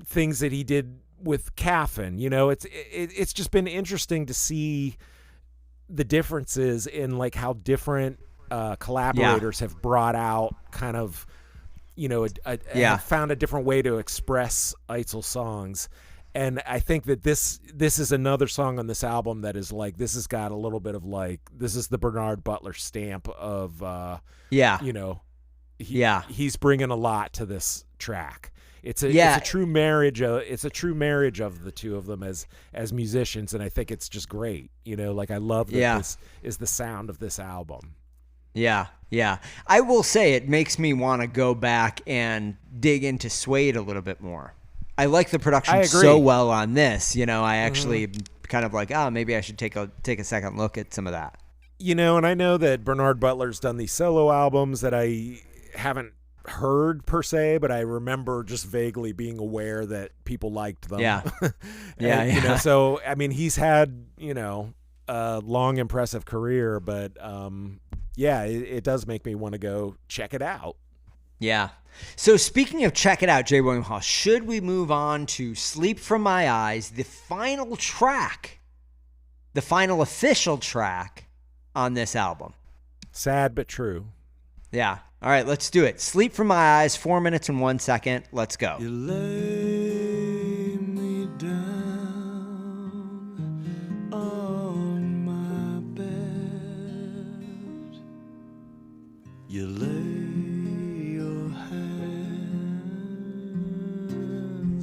things that he did with Caffin, it's just been interesting to see the differences in how different collaborators have brought out kind of have found a different way to express Eitzel songs. And I think that this is another song on this album that is this has got a little bit of this is the Bernard Butler stamp of he's bringing a lot to this track. It's a true marriage. It's a true marriage of the two of them as musicians, and I think it's just great. I love that this is the sound of this album. Yeah. Yeah. I will say it makes me want to go back and dig into Suede a little bit more. I like the production so well on this. You know, I actually kind of like, maybe I should take a second look at some of that. You know, and I know that Bernard Butler's done these solo albums that I haven't heard per se, but I remember just vaguely being aware that people liked them. Yeah. You know, so I mean, he's had, you know, a long impressive career, but it does make me want to go check it out. Yeah. So speaking of check it out, J. William Hall, should we move on to Sleep From My Eyes, the final track, the final official track on this album? Sad but true. Yeah. All right, let's do it. Sleep From My Eyes, 4 minutes and 1 second. Let's go. You lay me down on my bed. You lay your hands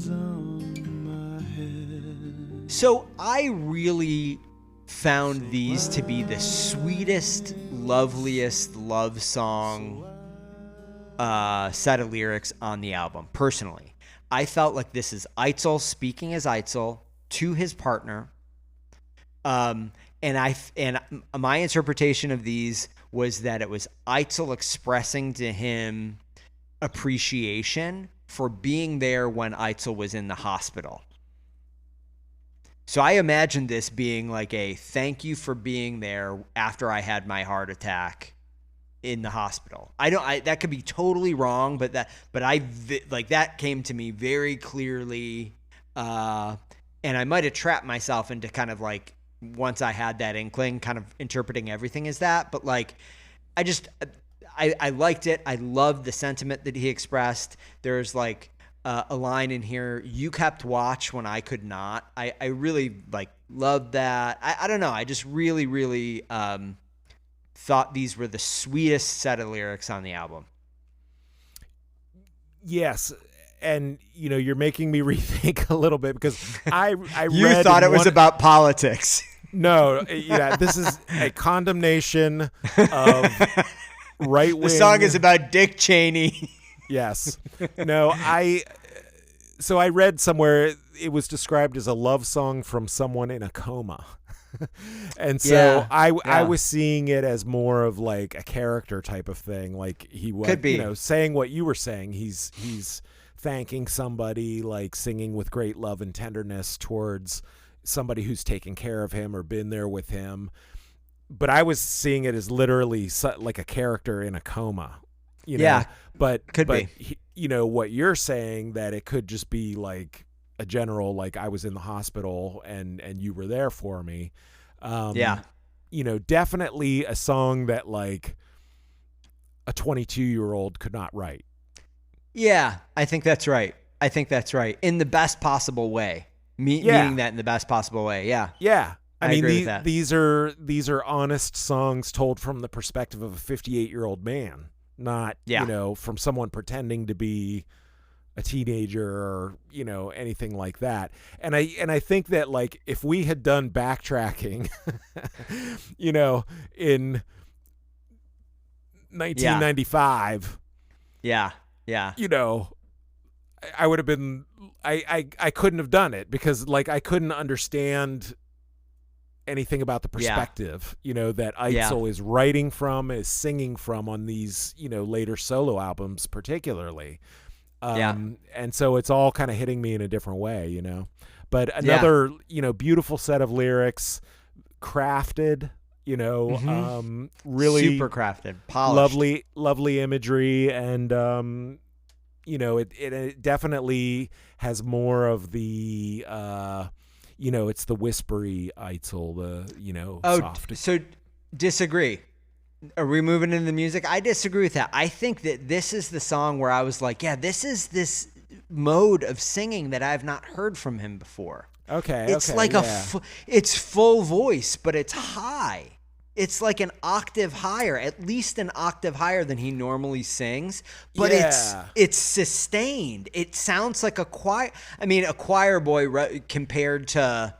on my head. So I really found these to be the sweetest, loveliest love song set of lyrics on the album. Personally, I felt like this is Eitzel speaking as Eitzel to his partner. And my interpretation of these was that it was Eitzel expressing to him appreciation for being there when Eitzel was in the hospital. So I imagined this being like a thank you for being there after I had my heart attack in the hospital. That could be totally wrong, but that came to me very clearly. And I might have trapped myself into kind of like, once I had that inkling, kind of interpreting everything as that. But like, I liked it. I loved the sentiment that he expressed. There's like a line in here, you kept watch when I could not. I really like loved that. I don't know. I just really, really thought these were the sweetest set of lyrics on the album. Yes. And, you know, you're making me rethink a little bit because I you thought it was about politics. No, yeah, this is a condemnation of right wing. The song is about Dick Cheney. Yes. No, I read somewhere it was described as a love song from someone in a coma. And so I was seeing it as more of like a character type of thing. Like he was, you know, saying what you were saying. He's thanking somebody, like singing with great love and tenderness towards somebody who's taken care of him or been there with him. But I was seeing it as literally like a character in a coma. You know? Yeah, but be. You know what you're saying, that it could just be like a general, like I was in the hospital and you were there for me. You know, definitely a song that like a 22-year-old could not write. Yeah, I think that's right. In the best possible way. Meaning that in the best possible way. Yeah. Yeah. I mean, agree with that. These are honest songs told from the perspective of a 58-year-old man, not, you know, from someone pretending to be a teenager or, you know, anything like that. And I think that like if we had done Backtracking, you know, in 1995, yeah, you know, I would have been, I couldn't have done it because like I couldn't understand anything about the perspective, you know, that Eitzel is writing from, is singing from on these, you know, later solo albums particularly. And so it's all kind of hitting me in a different way, you know. But another, you know, beautiful set of lyrics, crafted, you know, really super crafted, polished. lovely imagery, and you know, it definitely has more of the you know, it's the whispery Eitzel, the, you know, soft. So disagree. Are we moving into the music? I disagree with that. I think that this is the song where I was like, yeah, this is this mode of singing that I've not heard from him before. Okay. It's like it's full voice, but it's high. It's like an octave higher, at least an octave higher than he normally sings, but it's sustained. It sounds like a choir. I mean, a choir boy compared to,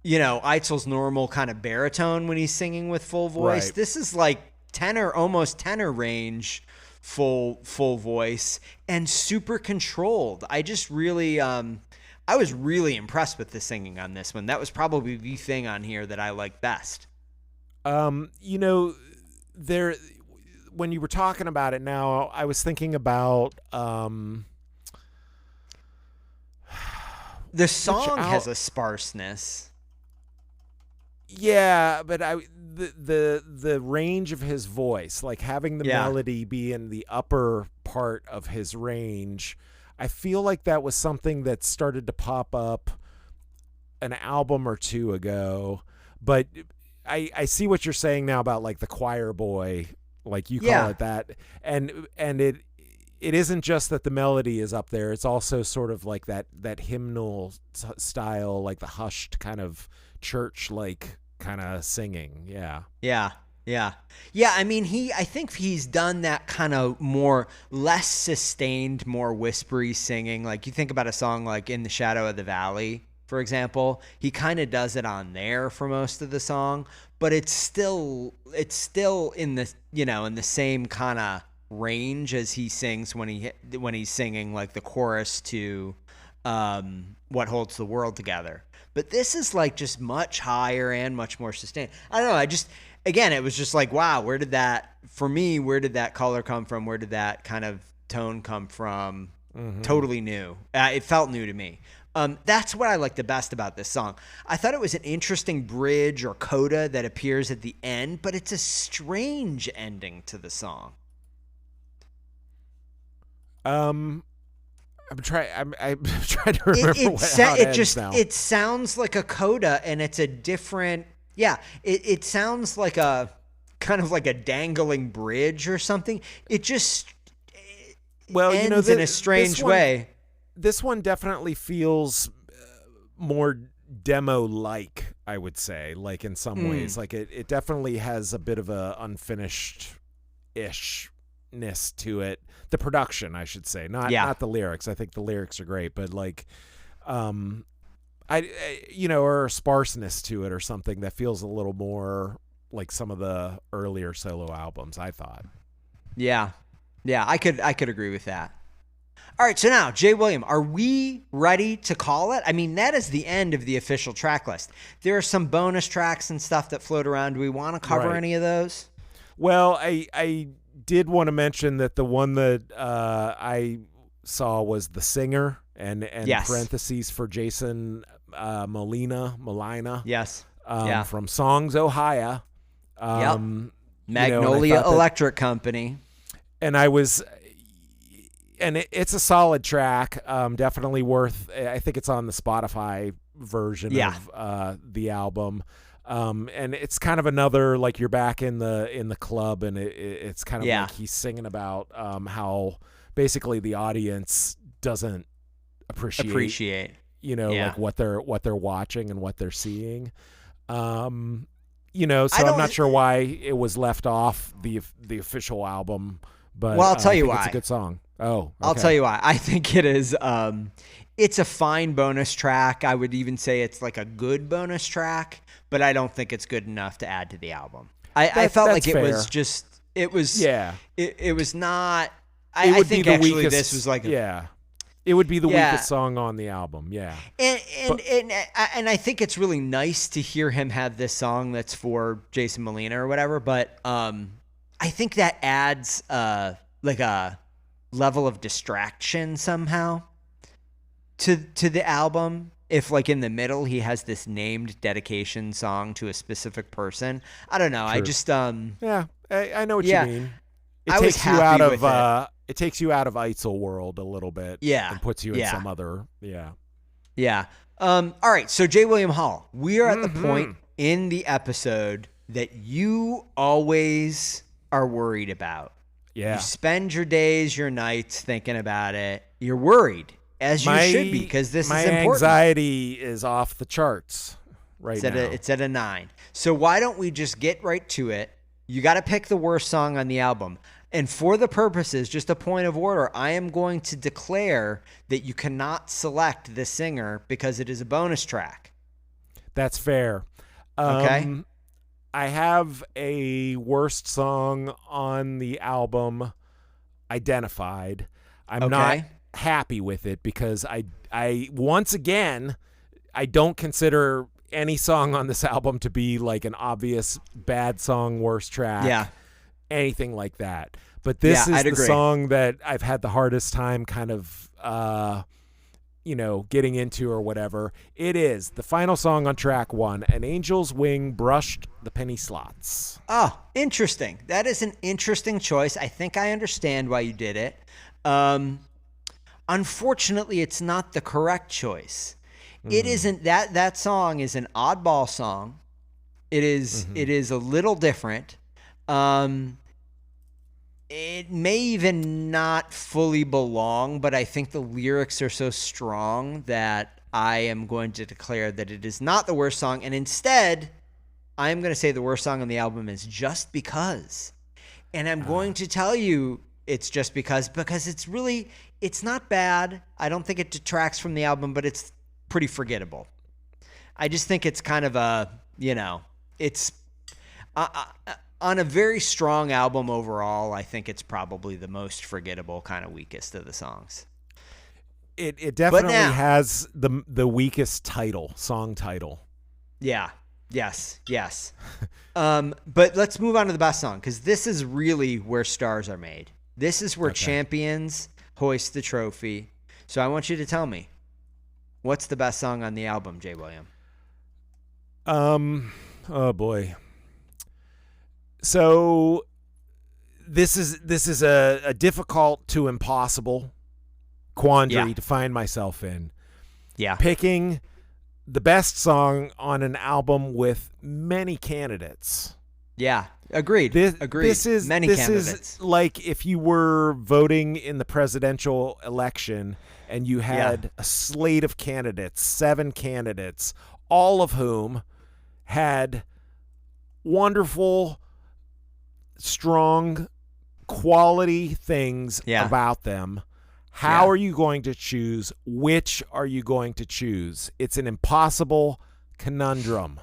you know, Eitzel's normal kind of baritone when he's singing with full voice. Right. This is like tenor, almost tenor range, full voice, and super controlled. I just really, I was really impressed with the singing on this one. That was probably the thing on here that I like best. You know, when you were talking about it now, I was thinking about the song has a sparseness. Yeah, but the range of his voice, like having the melody be in the upper part of his range, I feel like that was something that started to pop up an album or two ago. But I see what you're saying now about like the choir boy, like you call it that, and it isn't just that the melody is up there; it's also sort of like that hymnal style, like the hushed kind of church like kind of singing. Yeah. I mean, I think he's done that kind of more less sustained, more whispery singing. Like you think about a song like "In the Shadow of the Valley," for example, he kind of does it on there for most of the song, but it's still in the, you know, in the same kind of range as he sings when he's singing like the chorus to "What Holds the World Together." But this is like just much higher and much more sustained. I don't know. Again, it was just like, wow, where did that color come from? Where did that kind of tone come from? Mm-hmm. Totally new. It felt new to me. That's what I like the best about this song. I thought it was an interesting bridge or coda that appears at the end, but it's a strange ending to the song. I'm trying to remember how it ends now. It sounds like a coda, and it's a different. Yeah, it sounds like a kind of like a dangling bridge or something. It just ends in a strange way. This one definitely feels more demo-like, I would say, like in some ways. Like it definitely has a bit of a unfinished-ishness to it. The production, I should say, not the lyrics. I think the lyrics are great, but like, or a sparseness to it or something that feels a little more like some of the earlier solo albums, I thought. Yeah, I could agree with that. All right, so now, Jay William, are we ready to call it? I mean, that is the end of the official track list. There are some bonus tracks and stuff that float around. Do we want to cover any of those? Well, I did want to mention that the one that I saw was The Singer, and parentheses for Jason Molina. Yes. From Songs, Ohio. Magnolia Electric Company. And it's a solid track. Definitely worth. I think it's on the Spotify version of the album. And it's kind of another, like, you're back in the club, and it's kind of like he's singing about how basically the audience doesn't appreciate like what they're watching and what they're seeing. So I'm not sure why it was left off the official album, but I'll tell you why. It's a good song. Oh, okay. I'll tell you why. I think it is. It's a fine bonus track. I would even say it's like a good bonus track, but I don't think it's good enough to add to the album. I felt like it was just. It was. Yeah. It was not. I think actually weakest, this was like. It would be the weakest song on the album. Yeah. And I think it's really nice to hear him have this song that's for Jason Molina or whatever, but I think that adds like a level of distraction somehow to the album. If like in the middle he has this named dedication song to a specific person. I don't know. True. I just I know what you mean. It takes you out of Eitzel world a little bit. Yeah. And puts you in some other Yeah. All right, so J. William Hall, we are at the point in the episode that you always are worried about. Yeah. You spend your days, your nights thinking about it. You're worried, as you should be, because this is important. My anxiety is off the charts now. It's at a 9. So why don't we just get right to it? You got to pick the worst song on the album. And for the purposes, just a point of order, I am going to declare that you cannot select the singer because it is a bonus track. That's fair. Okay. I have a worst song on the album identified. I'm not happy with it because I once again, I don't consider any song on this album to be like an obvious bad song, worst track, anything like that. But this is the song that I've had the hardest time kind of, getting into or whatever. It is the final song on track 1, An Angel's Wing Brushed the Penny Slots. Oh, interesting. That is an interesting choice. I think I understand why you did it. Unfortunately, it's not the correct choice. It isn't that song is an oddball song. It is a little different. It may even not fully belong, but I think the lyrics are so strong that I am going to declare that it is not the worst song. And instead, I'm going to say the worst song on the album is Just Because. And I'm going to tell you it's just because it's not bad. I don't think it detracts from the album, but it's pretty forgettable. I just think it's kind of it's on a very strong album overall. I think it's probably the most forgettable, kind of weakest of the songs. It definitely has the weakest song title. Yeah. Yes. But let's move on to the best song, because this is really where stars are made. This is where champions hoist the trophy. So I want you to tell me, what's the best song on the album, Jay William? Oh boy. So this is a difficult to impossible quandary to find myself in. Yeah. Picking the best song on an album with many candidates. Yeah. Agreed. Agreed. This is like if you were voting in the presidential election and you had a slate of candidates, 7 candidates, all of whom had wonderful, strong, quality things about them. How are you going to choose? Which are you going to choose? It's an impossible conundrum.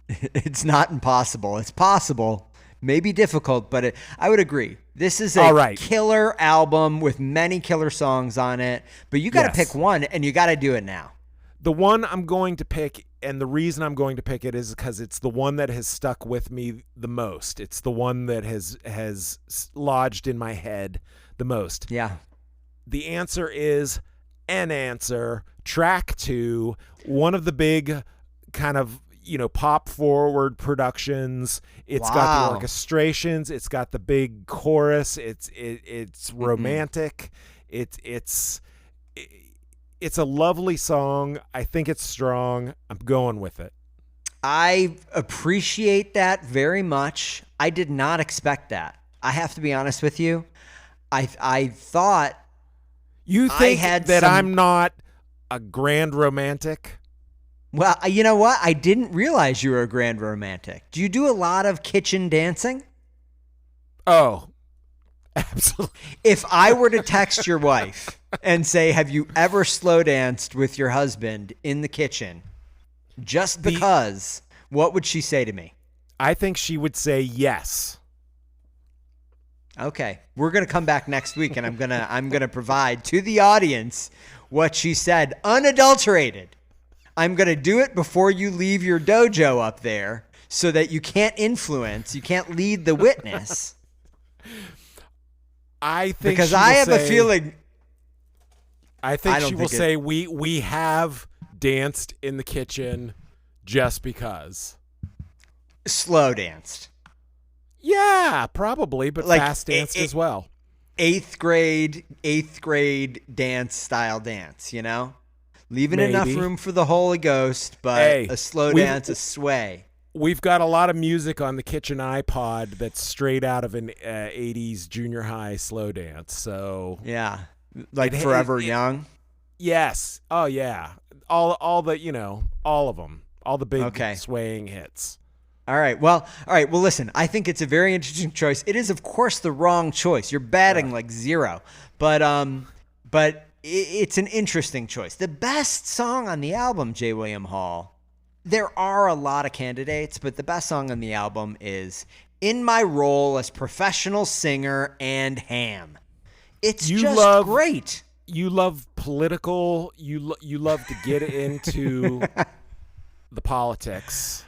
It's not impossible. It's possible. Maybe difficult, but I would agree. This is a killer album with many killer songs on it, but you got to pick one, and you got to do it now. The one I'm going to pick, and the reason I'm going to pick it is because it's the one that has stuck with me the most. It's the one that has lodged in my head the most. Yeah. The answer is An Answer, track 2, one of the big kind of, pop forward productions. It's got the orchestrations. It's got the big chorus. It's romantic. It's a lovely song. I think it's strong. I'm going with it. I appreciate that very much. I did not expect that. I have to be honest with you. I thought you think that I'm not a grand romantic? Well, you know what? I didn't realize you were a grand romantic. Do you do a lot of kitchen dancing? Oh, absolutely. If I were to text your wife and say, have you ever slow danced with your husband in the kitchen? Just because, what would she say to me? I think she would say yes. Okay. We're going to come back next week, and I'm going to provide to the audience what she said, unadulterated. I'm going to do it before you leave your dojo up there so that you can't lead the witness. I think because I have a feeling. I think she will say we have danced in the kitchen just because. Slow danced. Yeah, probably, but like fast danced as well. 8th grade dance style dance, leaving enough room for the Holy Ghost, but a slow dance, a sway. We've got a lot of music on the kitchen iPod that's straight out of an 80s junior high slow dance. So yeah, like Forever Young. Yes. Oh yeah. All the all of them, all the big swaying hits. All right. Well, listen, I think it's a very interesting choice. It is, of course, the wrong choice. You're batting like 0, but it's an interesting choice. The best song on the album, J. William Hall, there are a lot of candidates, but the best song on the album is In My Role as Professional Singer and Ham. It's great. You love political. You love to get into the politics.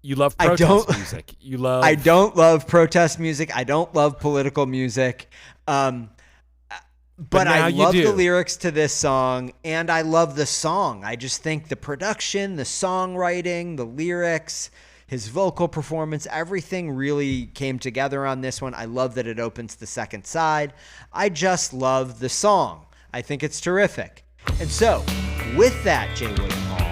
You love protest music. I don't love protest music. I don't love political music. But I love the lyrics to this song, and I love the song. I just think the production, the songwriting, the lyrics, his vocal performance, everything really came together on this one. I love that it opens the second side. I just love the song. I think it's terrific. And so, with that, J. William Hall,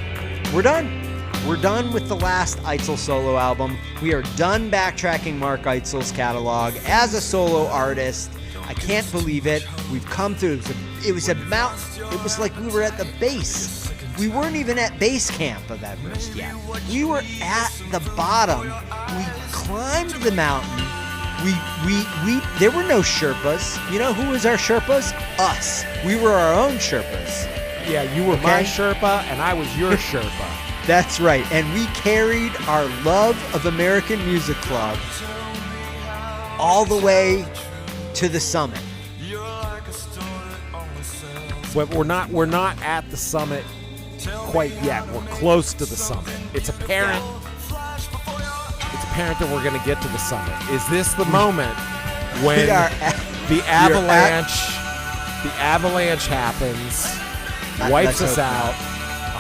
we're done. We're done with the last Eitzel solo album. We are done backtracking Mark Eitzel's catalog as a solo artist. I can't believe it. We've come through. It was a mountain. It was like we were at the base. We weren't even at base camp of Everest yet. We were at the bottom. We climbed the mountain. There were no Sherpas. You know who was our Sherpas? Us. We were our own Sherpas. Yeah, you were my Sherpa and I was your Sherpa. That's right. And we carried our love of American Music Club all the way to the summit. But we're not at the summit quite yet. We're close to the summit. It's apparent that we're going to get to the summit. Is this the moment when the avalanche happens, wipes us out?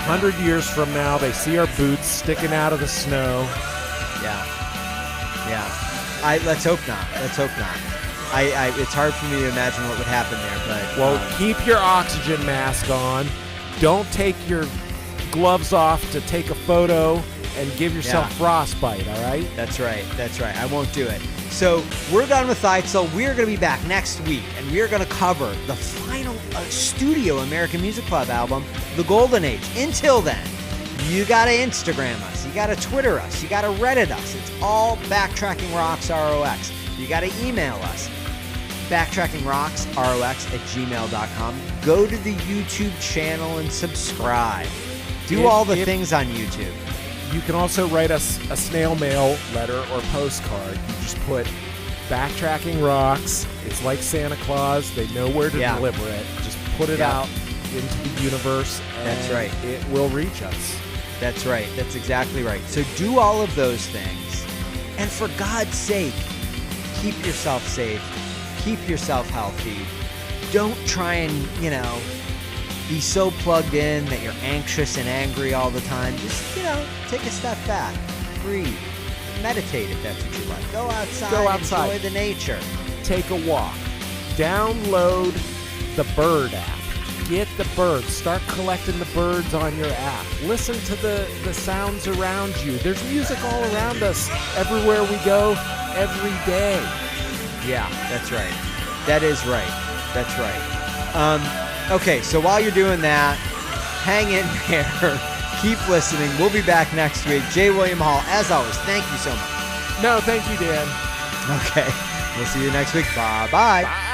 100 years from now, they see our boots sticking out of the snow. Yeah. Let's hope not. It's hard for me to imagine what would happen there, but keep your oxygen mask on. Don't take your gloves off to take a photo and give yourself frostbite, all right? That's right. I won't do it. So we're done with Eitzel. We're going to be back next week, and we are going to cover the final studio American Music Club album, The Golden Age. Until then, you got to Instagram us. You got to Twitter us. You got to Reddit us. It's all Backtracking Rocks, ROX. You got to email us. BacktrackingRocksROX@gmail.com. Go to the YouTube channel and subscribe. Do all the things on YouTube. You can also write us a snail mail letter or postcard. You just put Backtracking Rocks. It's like Santa Claus. They know where to deliver it. Just put it out into the universe, and that's right. It will reach us. That's right. That's exactly right. So do all of those things. And for God's sake, keep yourself safe. Keep yourself healthy. Don't try and, be so plugged in that you're anxious and angry all the time. Just, take a step back. Breathe. Meditate if that's what you like. Go outside. Enjoy the nature. Take a walk. Download the Bird app. Get the birds. Start collecting the birds on your app. Listen to the sounds around you. There's music all around us everywhere we go, every day. Yeah, that's right. That is right. That's right. Okay, so while you're doing that, hang in there. Keep listening. We'll be back next week. J. William Hall, as always, thank you so much. No, thank you, Dan. Okay, we'll see you next week. Bye-bye. Bye.